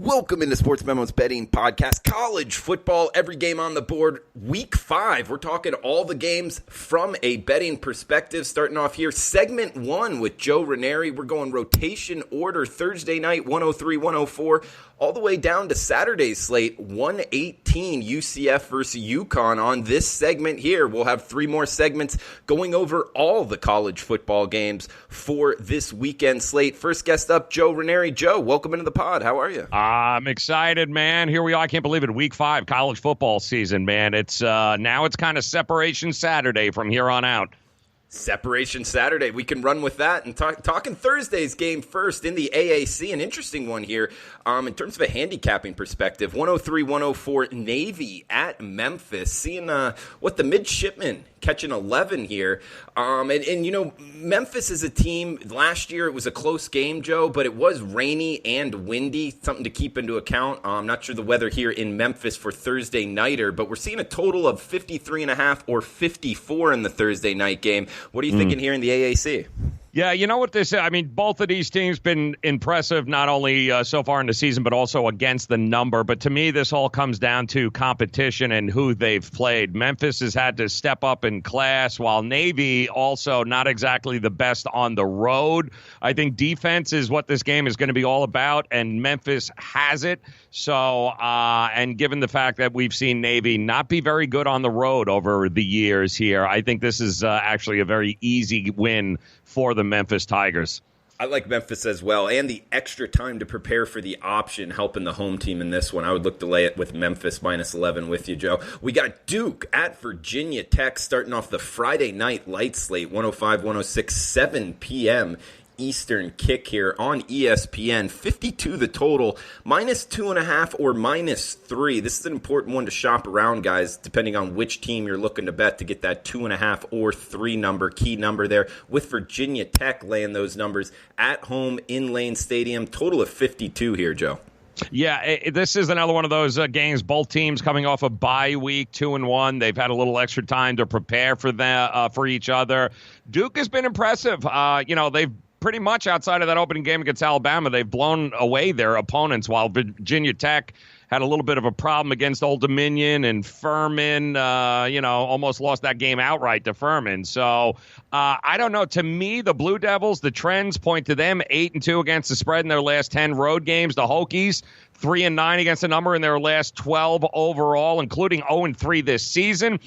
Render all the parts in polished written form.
Welcome into Sportsmemo's betting podcast. College football, every game on the board. Week 5, we're talking all the games from a betting perspective. Starting off here, segment 1 with Joe Raineri. We're going rotation order Thursday night, 103, 104, all the way down to Saturday's slate, 118 UCF versus UConn. On this segment here, we'll have 3 more segments going over all the college football games for this weekend slate. First guest up, Joe Raineri. Joe, welcome into the pod. How are you? I'm excited, man. Here we are. I can't believe it. Week 5, college football season, man. It's now it's kind of separation Saturday from here on out. Separation Saturday. We can run with that. And talking Thursday's game first in the AAC, an interesting one here in terms of a handicapping perspective. 103-104 Navy at Memphis. Seeing what the midshipmen catching 11 here. And, you know, Memphis is a team, last year it was a close game, Joe, but it was rainy and windy, something to keep into account. I'm not sure the weather here in Memphis for Thursday nighter, but we're seeing a total of 53.5 or 54 in the Thursday night game. What are you thinking here in the AAC? Yeah, you know what this is? I mean, both of these teams been impressive, not only so far in the season, but also against the number. But to me, this all comes down to competition and who they've played. Memphis has had to step up in class, while Navy also not exactly the best on the road. I think defense is what this game is going to be all about, and Memphis has it. So, and given the fact that we've seen Navy not be very good on the road over the years here, I think this is actually a very easy win for the Memphis Tigers. I like Memphis as well, and the extra time to prepare for the option helping the home team in this one. I would look to lay it with Memphis minus 11 with you, Joe. We got Duke at Virginia Tech starting off the Friday night light slate, 105, 106, 7 p.m. Eastern kick here on ESPN. 52 the total, minus 2.5 or minus 3. This is an important one to shop around, guys, depending on which team you're looking to bet to get that 2.5 or 3 number, key number there, with Virginia Tech laying those numbers at home in Lane Stadium. Total of 52 here, Joe. Yeah, this is another one of those games. Both teams coming off a bye week, 2-1. They've had a little extra time to prepare for each other. Duke has been impressive. They've pretty much, outside of that opening game against Alabama, they've blown away their opponents, while Virginia Tech had a little bit of a problem against Old Dominion, and Furman, almost lost that game outright to Furman. So I don't know. To me, the Blue Devils, the trends point to them 8-2 against the spread in their last 10 road games. The Hokies, 3-9 against the number in their last 12 overall, including 0-3 this season.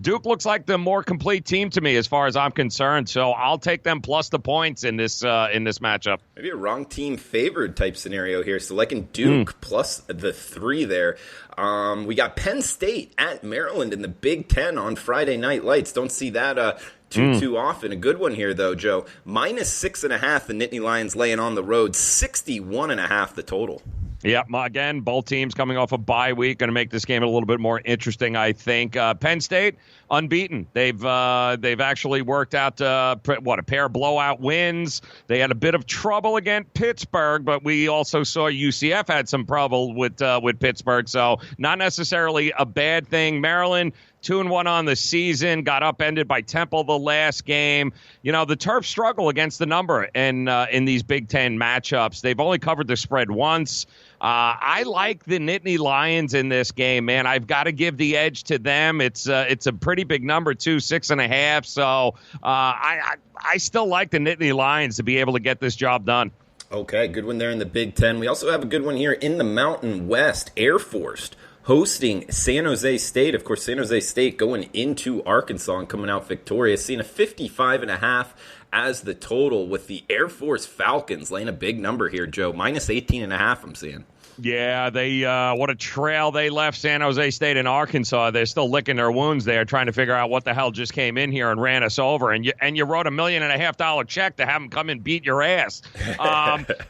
Duke looks like the more complete team to me as far as I'm concerned, so I'll take them plus the points in this matchup. Maybe a wrong team favored type scenario here. So liking Duke plus the 3 there. We got Penn State at Maryland in the Big Ten on Friday Night Lights. Don't see that too often. A good one here, though, Joe. Minus 6.5, the Nittany Lions laying on the road. 61.5 the total. Yeah, again, both teams coming off a bye week, going to make this game a little bit more interesting, I think. Penn State, unbeaten. They've actually worked out a pair of blowout wins. They had a bit of trouble against Pittsburgh, but we also saw UCF had some trouble with Pittsburgh, so not necessarily a bad thing. Maryland, 2-1 on the season, got upended by Temple the last game. You know, the Terps struggle against the number in these Big Ten matchups. They've only covered the spread once. I like the Nittany Lions in this game, man. I've got to give the edge to them. It's a pretty big number, too, 6.5. So I still like the Nittany Lions to be able to get this job done. Okay, good one there in the Big Ten. We also have a good one here in the Mountain West. Air Force hosting San Jose State. Of course, San Jose State going into Arkansas and coming out victorious. Seeing a 55.5 as the total, with the Air Force Falcons laying a big number here, Joe. Minus 18.5, I'm seeing. Yeah, they what a trail they left San Jose State and Arkansas. They're still licking their wounds there, trying to figure out what the hell just came in here and ran us over. And you wrote $1.5 million check to have them come and beat your ass.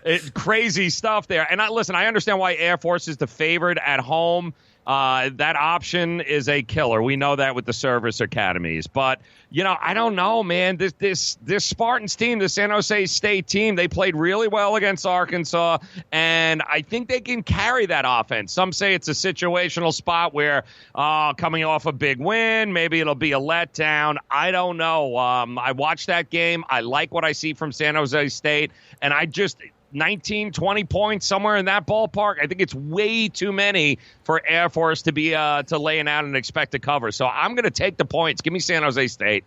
It's crazy stuff there. And I understand why Air Force is the favorite at home. That option is a killer. We know that with the service academies. But, I don't know, man. This Spartans team, the San Jose State team, they played really well against Arkansas, and I think they can carry that offense. Some say it's a situational spot where coming off a big win, maybe it'll be a letdown. I don't know. I watched that game. I like what I see from San Jose State, and 19, 20 points, somewhere in that ballpark. I think it's way too many for Air Force to be to laying out and expect to cover. So I'm going to take the points. Give me San Jose State.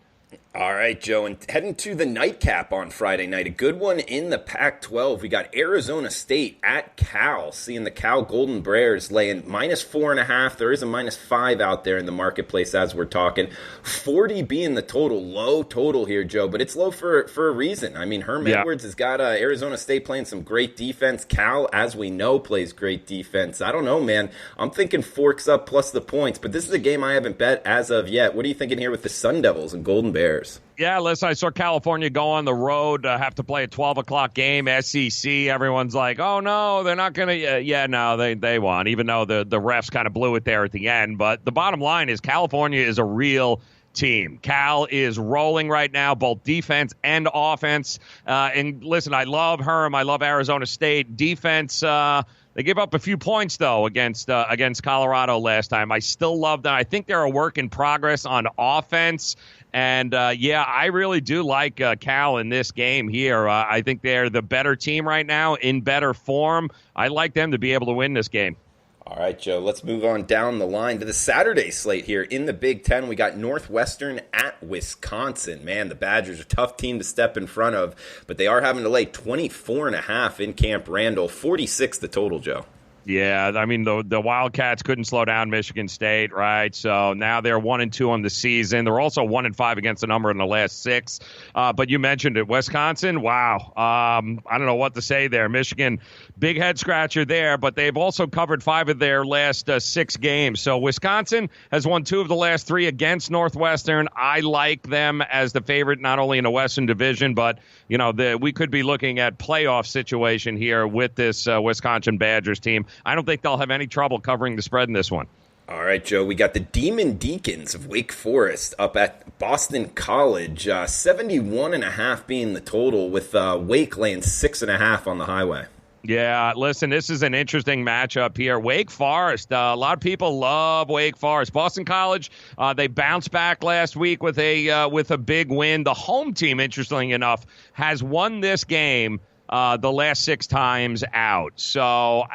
All right, Joe, and heading to the nightcap on Friday night, a good one in the Pac-12. We got Arizona State at Cal, seeing the Cal Golden Bears laying -4.5. There is a -5 out there in the marketplace as we're talking. 40 being the total, low total here, Joe, but it's low for a reason. I mean, Herm Edwards has got Arizona State playing some great defense. Cal, as we know, plays great defense. I don't know, man. I'm thinking Forks up plus the points, but this is a game I haven't bet as of yet. What are you thinking here with the Sun Devils and Golden Bears? Yeah, listen, I saw California go on the road, have to play a 12 o'clock game, SEC. Everyone's like, oh, no, they're not going to. Yeah, no, they won, even though the refs kind of blew it there at the end. But the bottom line is California is a real team. Cal is rolling right now, both defense and offense. And listen, I love Herm. I love Arizona State. Defense, they gave up a few points, though, against Colorado last time. I still love them. I think they're a work in progress on offense. And, I really do like Cal in this game here. I think they're the better team right now, in better form. I like them to be able to win this game. All right, Joe, let's move on down the line to the Saturday slate here. In the Big Ten, we got Northwestern at Wisconsin. Man, the Badgers are a tough team to step in front of, but they are having to lay 24.5 in Camp Randall, 46 the total, Joe. Yeah, I mean, the Wildcats couldn't slow down Michigan State, right? So now they're 1-2 on the season. They're also 1-5 against the number in the last 6. But you mentioned it, Wisconsin. Wow, I don't know what to say there. Michigan, big head scratcher there, but they've also covered 5 of their last 6 games. So Wisconsin has won 2 of the last 3 against Northwestern. I like them as the favorite, not only in the Western Division, but we could be looking at playoff situation here with this Wisconsin Badgers team. I don't think they'll have any trouble covering the spread in this one. All right, Joe, we got the Demon Deacons of Wake Forest up at Boston College, 71.5 being the total, with Wake laying 6.5 on the highway. Yeah, listen, this is an interesting matchup here. Wake Forest, a lot of people love Wake Forest. Boston College, they bounced back last week with a big win. The home team, interestingly enough, has won this game the last 6 times out. So,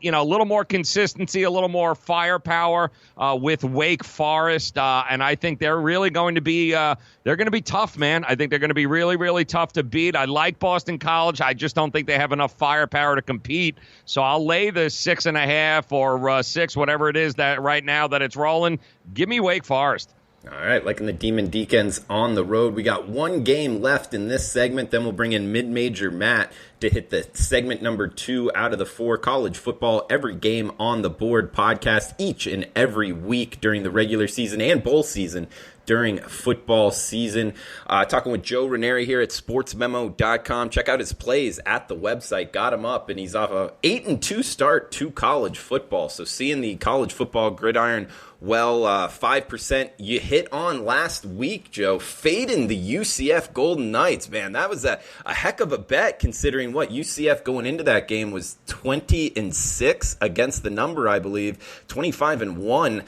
a little more consistency, a little more firepower with Wake Forest. And I think they're really going to be tough, man. I think they're going to be really, really tough to beat. I like Boston College. I just don't think they have enough firepower to compete. So I'll lay the 6.5 or 6, whatever it is that right now that it's rolling. Give me Wake Forest. All right, liking the Demon Deacons on the road. We got 1 game left in this segment. Then we'll bring in Mid-Major Matt to hit the segment number 2 out of the 4 college football every game on the board podcast each and every week during the regular season and bowl season during football season. Talking with Joe Raineri here at sportsmemo.com. Check out his plays at the website. Got him up, and he's off a 8-2 start to college football. So seeing the college football gridiron, 5% you hit on last week, Joe, fading the UCF Golden Knights. Man, that was a heck of a bet, considering what UCF going into that game was 20-6 against the number, I believe, 25-1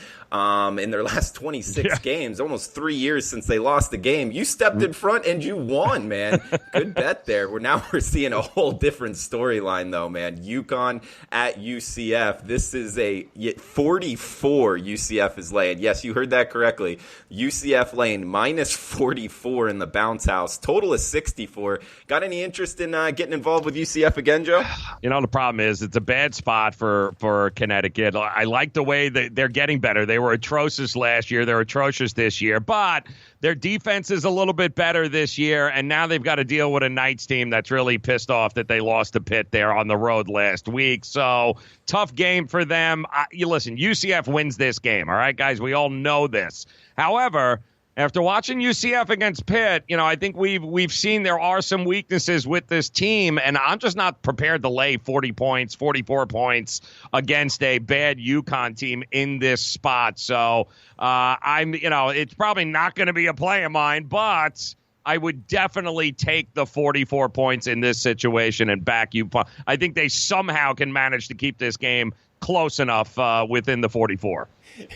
in their last 26 games, almost 3 years since they lost the game. You stepped in front and you won, man. Good bet there. We're seeing a whole different storyline, though, man. UConn at UCF. This is a 44 UCF is laying. Yes, you heard that correctly. UCF laying -44 in the bounce house. Total is 64. Got any interest in getting involved with UCF again, Joe? The problem is it's a bad spot for Connecticut. I like the way that they're getting better. They were atrocious last year. They're atrocious this year. But their defense is a little bit better this year, and now they've got to deal with a Knights team that's really pissed off that they lost to Pitt there on the road last week. So, tough game for them. Listen, UCF wins this game, all right, guys? We all know this. However, after watching UCF against Pitt, I think we've seen there are some weaknesses with this team, and I'm just not prepared to lay 40 points, 44 points against a bad UConn team in this spot. So it's probably not going to be a play of mine, but I would definitely take the 44 points in this situation and back UConn. I think they somehow can manage to keep this game close enough within the 44.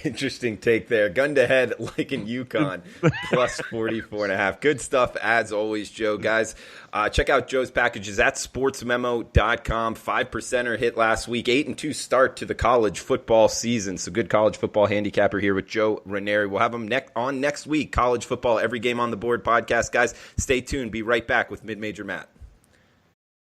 Interesting take there. Gun to head like in UConn, plus 44.5. Good stuff as always, Joe. Guys, check out Joe's packages at sportsmemo.com. 5%er hit last week. 8-2 start to the college football season. So good college football handicapper here with Joe Raineri. We'll have him on next week. College football, every game on the board podcast. Guys, stay tuned. Be right back with Mid-Major Matt.